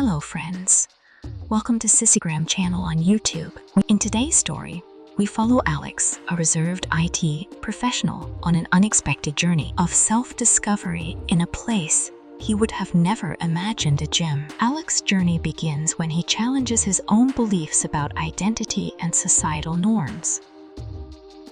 Hello friends, welcome to Sissygram channel on YouTube. In today's story, we follow Alex, a reserved IT professional, on an unexpected journey of self-discovery in a place he would have never imagined a gym. Alex's journey begins when he challenges his own beliefs about identity and societal norms.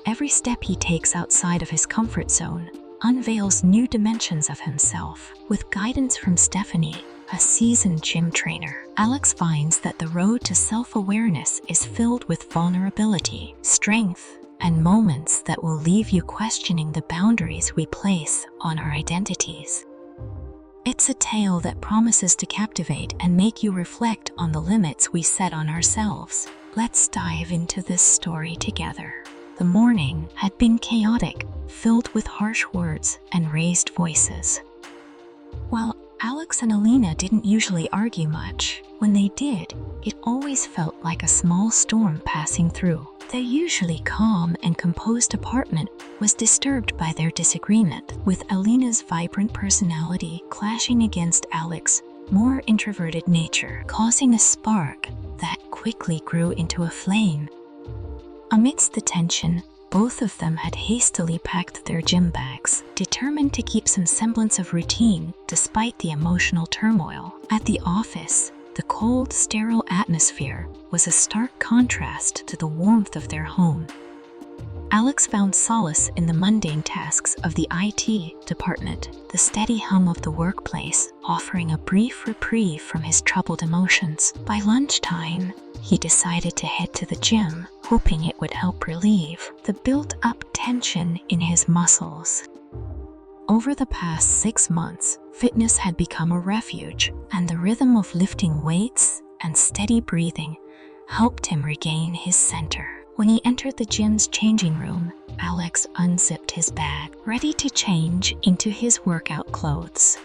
Every step he takes outside of his comfort zone unveils new dimensions of himself. With guidance from Stephanie, a seasoned gym trainer, Alex finds that the road to self-awareness is filled with vulnerability, strength, and moments that will leave you questioning the boundaries we place on our identities. It's a tale that promises to captivate and make you reflect on the limits we set on ourselves. Let's dive into this story together. The morning had been chaotic, filled with harsh words and raised voices. While Alex and Alina didn't usually argue much, when they did, it always felt like a small storm passing through. Their usually calm and composed apartment was disturbed by their disagreement, with Alina's vibrant personality clashing against Alex's more introverted nature, causing a spark that quickly grew into a flame. Amidst the tension, both of them had hastily packed their gym bags, determined to keep some semblance of routine despite the emotional turmoil. At the office, the cold, sterile atmosphere was a stark contrast to the warmth of their home. Alex found solace in the mundane tasks of the IT department, the steady hum of the workplace offering a brief reprieve from his troubled emotions. By lunchtime, he decided to head to the gym, hoping it would help relieve the built-up tension in his muscles. Over the past 6 months, fitness had become a refuge, and the rhythm of lifting weights and steady breathing helped him regain his center. When he entered the gym's changing room, Alex unzipped his bag, ready to change into his workout clothes.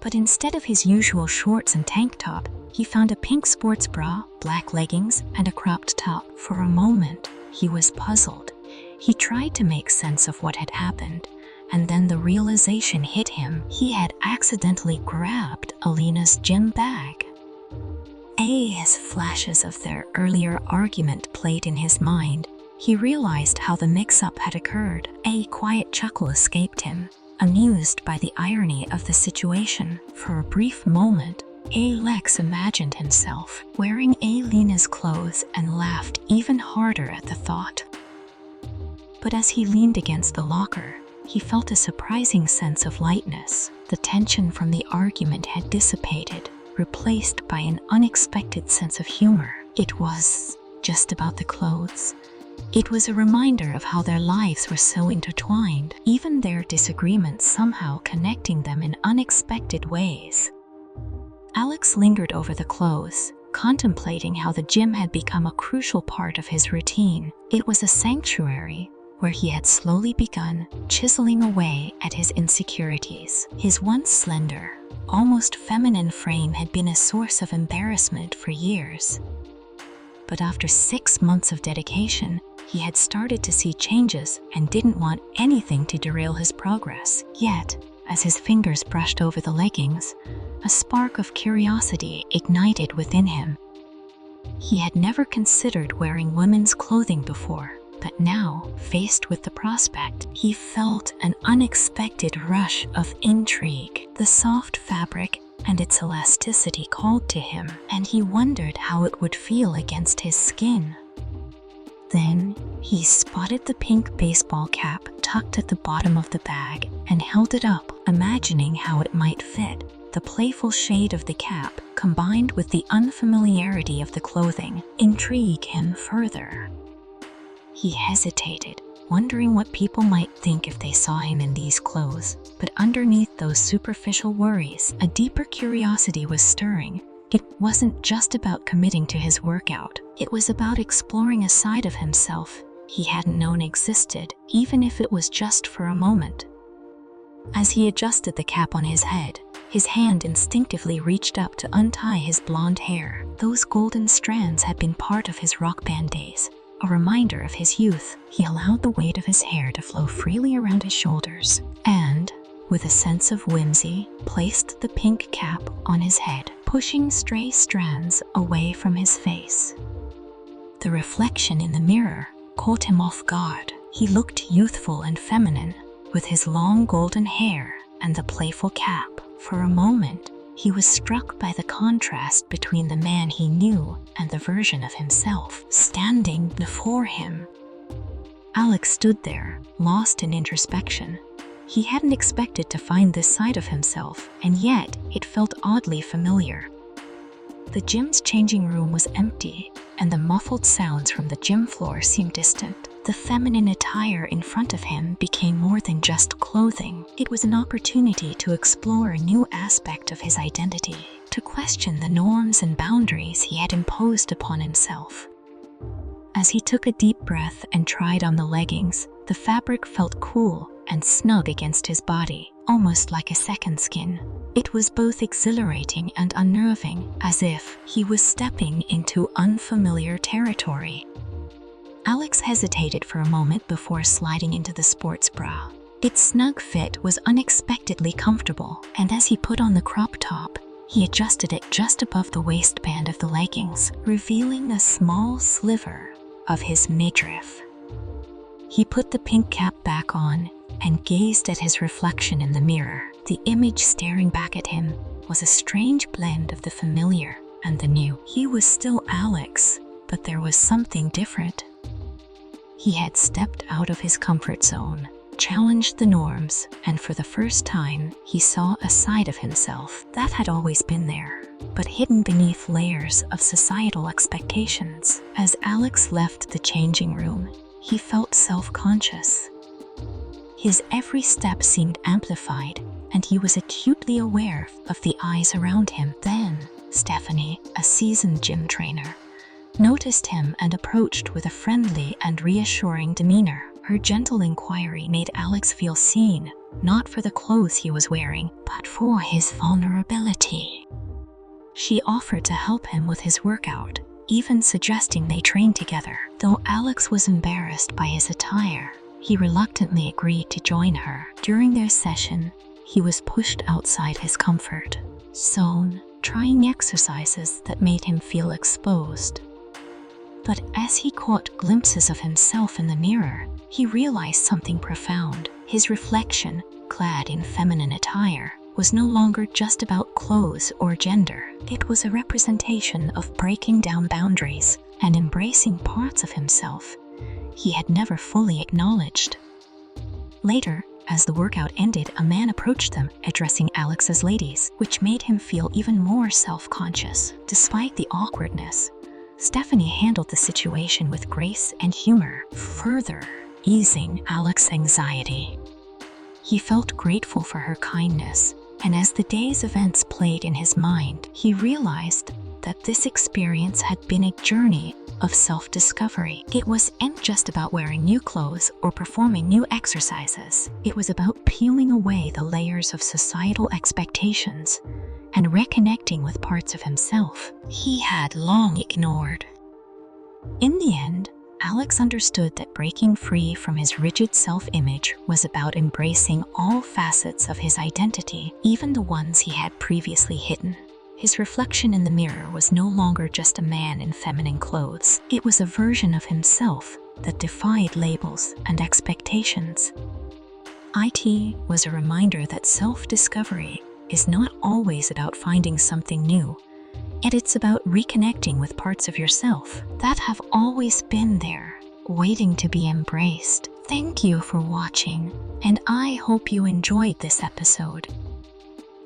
But instead of his usual shorts and tank top, he found a pink sports bra, black leggings, and a cropped top. For a moment, he was puzzled. He tried to make sense of what had happened, and then the realization hit him. He had accidentally grabbed Alina's gym bag. As flashes of their earlier argument played in his mind, he realized how the mix-up had occurred. A quiet chuckle escaped him, amused by the irony of the situation. For a brief moment, Alex imagined himself wearing Alina's clothes and laughed even harder at the thought. But as he leaned against the locker, he felt a surprising sense of lightness. The tension from the argument had dissipated, replaced by an unexpected sense of humor. It was just about the clothes. It was a reminder of how their lives were so intertwined, even their disagreements somehow connecting them in unexpected ways. Alex lingered over the clothes, contemplating how the gym had become a crucial part of his routine. It was a sanctuary where he had slowly begun chiseling away at his insecurities. His once slender, almost feminine frame had been a source of embarrassment for years. But after 6 months of dedication, he had started to see changes and didn't want anything to derail his progress. Yet, as his fingers brushed over the leggings, a spark of curiosity ignited within him. He had never considered wearing women's clothing before, but now, faced with the prospect, he felt an unexpected rush of intrigue. The soft fabric and its elasticity called to him, and he wondered how it would feel against his skin. Then, he spotted the pink baseball cap tucked at the bottom of the bag and held it up, imagining how it might fit. The playful shade of the cap, combined with the unfamiliarity of the clothing, intrigued him further. He hesitated, wondering what people might think if they saw him in these clothes. But underneath those superficial worries, a deeper curiosity was stirring. It wasn't just about committing to his workout. It was about exploring a side of himself he hadn't known existed, even if it was just for a moment. As he adjusted the cap on his head, his hand instinctively reached up to untie his blonde hair. Those golden strands had been part of his rock band days, a reminder of his youth. He allowed the weight of his hair to flow freely around his shoulders, and, with a sense of whimsy, placed the pink cap on his head. pushing stray strands away from his face. The reflection in the mirror caught him off guard. He looked youthful and feminine, with his long golden hair and the playful cap. For a moment, he was struck by the contrast between the man he knew and the version of himself standing before him. Alex stood there, lost in introspection. He hadn't expected to find this side of himself, and yet it felt oddly familiar. The gym's changing room was empty, and the muffled sounds from the gym floor seemed distant. The feminine attire in front of him became more than just clothing. It was an opportunity to explore a new aspect of his identity, to question the norms and boundaries he had imposed upon himself. As he took a deep breath and tried on the leggings, the fabric felt cool and snug against his body, almost like a second skin. It was both exhilarating and unnerving, as if he was stepping into unfamiliar territory. Alex hesitated for a moment before sliding into the sports bra. Its snug fit was unexpectedly comfortable, and as he put on the crop top, he adjusted it just above the waistband of the leggings, revealing a small sliver of his midriff. He put the pink cap back on and gazed at his reflection in the mirror. The image staring back at him was a strange blend of the familiar and the new. He was still Alex, but there was something different. He had stepped out of his comfort zone, challenged the norms, and for the first time, he saw a side of himself that had always been there, but hidden beneath layers of societal expectations. As Alex left the changing room, he felt self-conscious. His every step seemed amplified, and he was acutely aware of the eyes around him. Then, Stephanie, a seasoned gym trainer, noticed him and approached with a friendly and reassuring demeanor. Her gentle inquiry made Alex feel seen, not for the clothes he was wearing, but for his vulnerability. She offered to help him with his workout, even suggesting they train together. Though Alex was embarrassed by his attire, he reluctantly agreed to join her. During their session, he was pushed outside his comfort zone, trying exercises that made him feel exposed. But as he caught glimpses of himself in the mirror, he realized something profound. His reflection, clad in feminine attire, was no longer just about clothes or gender. It was a representation of breaking down boundaries and embracing parts of himself he had never fully acknowledged. Later, as the workout ended, a man approached them, addressing Alex as ladies, which made him feel even more self-conscious. Despite the awkwardness, Stephanie handled the situation with grace and humor, further easing Alex's anxiety. He felt grateful for her kindness, and as the day's events played in his mind, he realized that this experience had been a journey of self-discovery. It wasn't just about wearing new clothes or performing new exercises. It was about peeling away the layers of societal expectations and reconnecting with parts of himself he had long ignored. In the end, Alex understood that breaking free from his rigid self-image was about embracing all facets of his identity, even the ones he had previously hidden. His reflection in the mirror was no longer just a man in feminine clothes. It was a version of himself that defied labels and expectations. IT was a reminder that self-discovery is not always about finding something new, and it's about reconnecting with parts of yourself that have always been there, waiting to be embraced. Thank you for watching, and I hope you enjoyed this episode.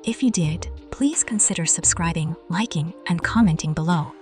If you did, please consider subscribing, liking, and commenting below.